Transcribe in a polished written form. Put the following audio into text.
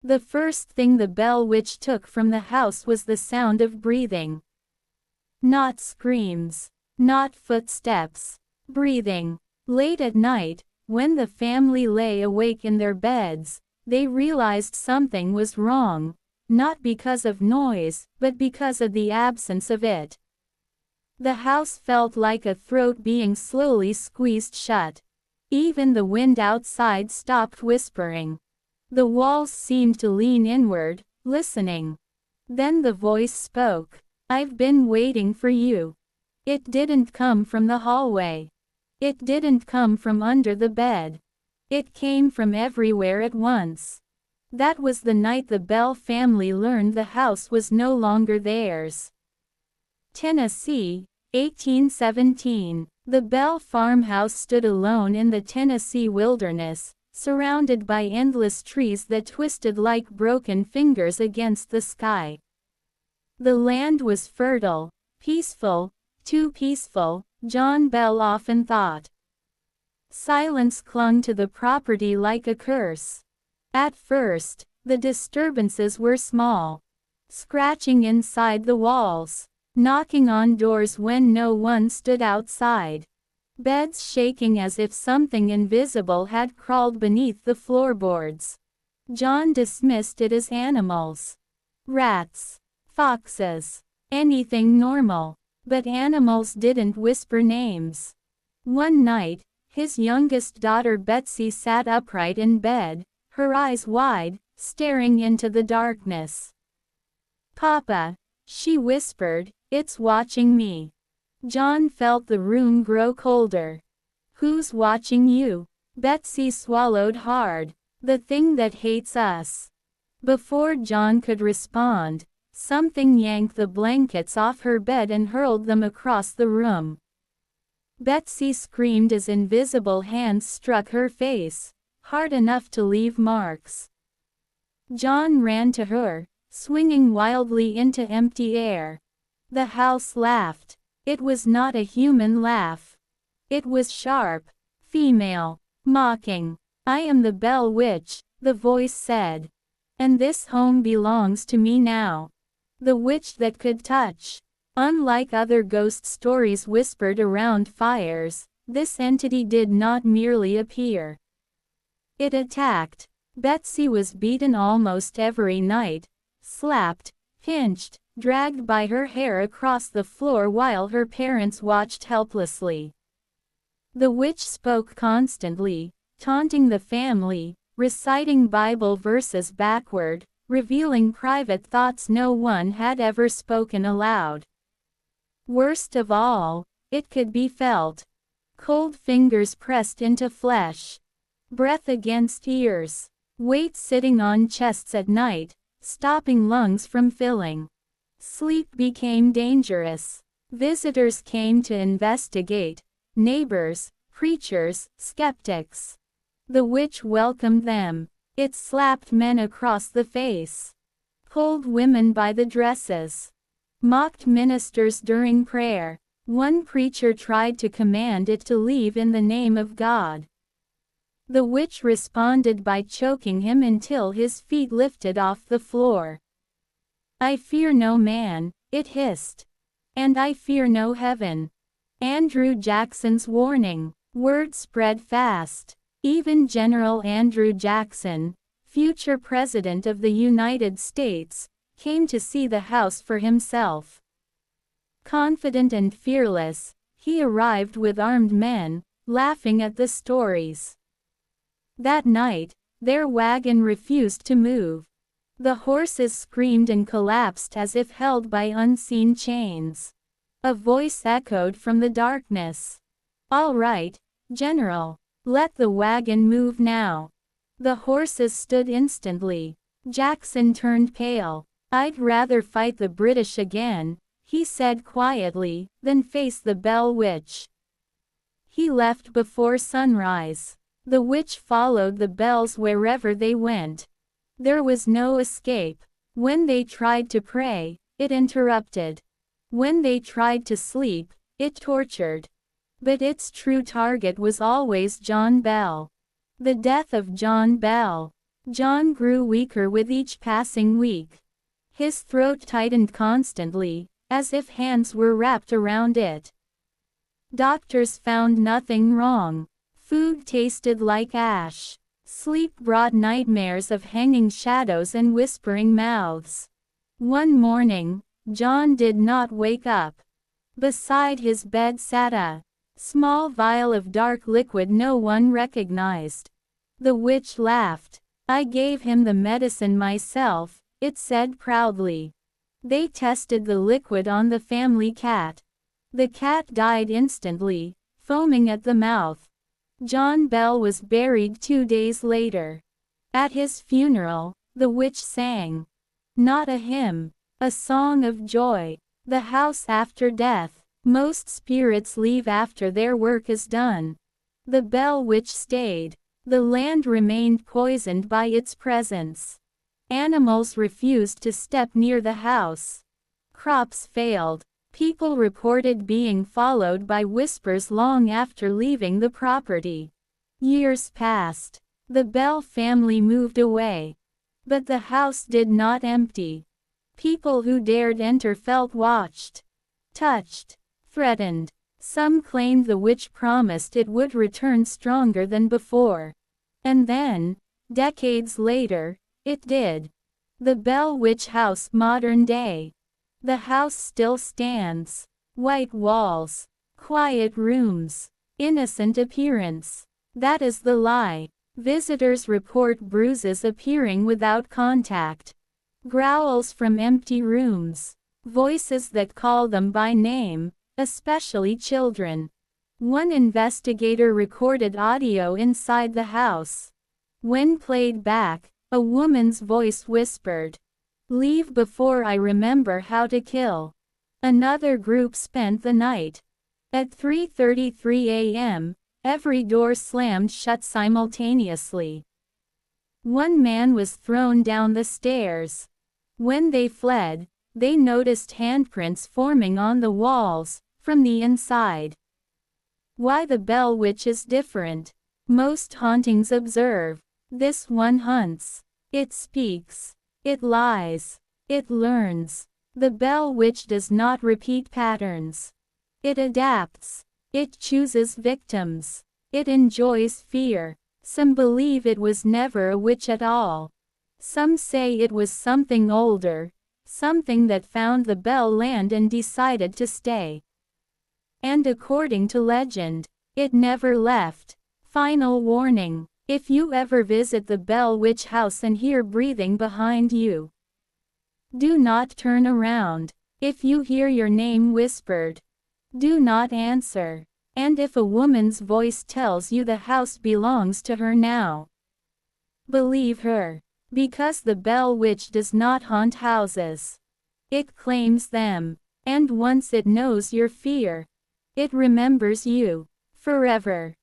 The first thing the Bell Witch took from the house was the sound of breathing. Not screams. Not footsteps. Breathing. Late at night, when the family lay awake in their beds, they realized something was wrong, not because of noise, but because of the absence of it. The house felt like a throat being slowly squeezed shut. Even the wind outside stopped whispering. The walls seemed to lean inward, listening. Then the voice spoke. "I've been waiting for you." It didn't come from the hallway. It didn't come from under the bed. It came from everywhere at once. That was the night the Bell family learned the house was no longer theirs. Tennessee, 1817. The Bell farmhouse stood alone in the Tennessee wilderness, surrounded by endless trees that twisted like broken fingers against the sky. The land was fertile, peaceful, too peaceful, John Bell often thought. Silence clung to the property like a curse. At first, the disturbances were small. Scratching inside the walls. Knocking on doors when no one stood outside. Beds shaking as if something invisible had crawled beneath the floorboards. John dismissed it as animals. Rats. Foxes. Anything normal. But animals didn't whisper names. One night, his youngest daughter Betsy sat upright in bed, her eyes wide, staring into the darkness. "Papa," she whispered, "it's watching me." John felt the room grow colder. "Who's watching you?" Betsy swallowed hard. "The thing that hates us." Before John could respond, something yanked the blankets off her bed and hurled them across the room. Betsy screamed as invisible hands struck her face, hard enough to leave marks. John ran to her, swinging wildly into empty air. The house laughed. It was not a human laugh. It was sharp, female, mocking. "I am the Bell Witch," the voice said. "And this home belongs to me now." The witch that could touch. Unlike other ghost stories whispered around fires, this entity did not merely appear. It attacked. Betsy was beaten almost every night, slapped, pinched, dragged by her hair across the floor while her parents watched helplessly. The witch spoke constantly, taunting the family, reciting Bible verses backward, revealing private thoughts no one had ever spoken aloud. Worst of all, it could be felt. Cold fingers pressed into flesh. Breath against ears. Weight sitting on chests at night, stopping lungs from filling. Sleep became dangerous. Visitors came to investigate. Neighbors, preachers, skeptics. The witch welcomed them. It slapped men across the face. Pulled women by the dresses. Mocked ministers during prayer. One preacher tried to command it to leave in the name of God. The witch responded by choking him until his feet lifted off the floor. "I fear no man," it hissed. "And I fear no heaven." Andrew Jackson's warning. Word spread fast. Even General Andrew Jackson, future President of the United States, came to see the house for himself. Confident and fearless, he arrived with armed men, laughing at the stories. That night, their wagon refused to move. The horses screamed and collapsed as if held by unseen chains. A voice echoed from the darkness. "All right, General. Let the wagon move now." The horses stood instantly. Jackson turned pale. "I'd rather fight the British again," he said quietly, "than face the Bell Witch." He left before sunrise. The witch followed the bells wherever they went. There was no escape. When they tried to pray, it interrupted. When they tried to sleep, it tortured. But its true target was always John Bell. The death of John Bell. John grew weaker with each passing week. His throat tightened constantly, as if hands were wrapped around it. Doctors found nothing wrong. Food tasted like ash. Sleep brought nightmares of hanging shadows and whispering mouths. One morning, John did not wake up. Beside his bed sat a small vial of dark liquid no one recognized. The witch laughed. "I gave him the medicine myself," it said proudly. They tested the liquid on the family cat. The cat died instantly, foaming at the mouth. John Bell was buried 2 days later. At his funeral, the witch sang, not a hymn, a song of joy. The house after death. Most spirits leave after their work is done. The Bell Witch stayed. The land remained poisoned by its presence. Animals refused to step near the house. Crops failed. People reported being followed by whispers long after leaving the property. Years passed. The Bell family moved away. But the house did not empty. People who dared enter felt watched, touched, threatened. Some claimed the witch promised it would return stronger than before. And then, decades later, it did. The Bell Witch House modern day. The house still stands. White walls. Quiet rooms. Innocent appearance. That is the lie. Visitors report bruises appearing without contact. Growls from empty rooms. Voices that call them by name, especially children. One investigator recorded audio inside the house. When played back, a woman's voice whispered, "Leave before I remember how to kill." Another group spent the night. At 3:33 a.m., every door slammed shut simultaneously. One man was thrown down the stairs. When they fled, they noticed handprints forming on the walls, from the inside. Why the Bell Witch is different. Most hauntings observe. This one hunts. It speaks. It lies. It learns. The Bell Witch does not repeat patterns. It adapts. It chooses victims. It enjoys fear. Some believe it was never a witch at all. Some say it was something older, something that found the Bell land and decided to stay. And according to legend, it never left. Final warning: if you ever visit the Bell Witch House and hear breathing behind you, do not turn around. If you hear your name whispered, do not answer. And if a woman's voice tells you the house belongs to her now, believe her. Because the Bell Witch does not haunt houses. It claims them. And once it knows your fear, it remembers you forever.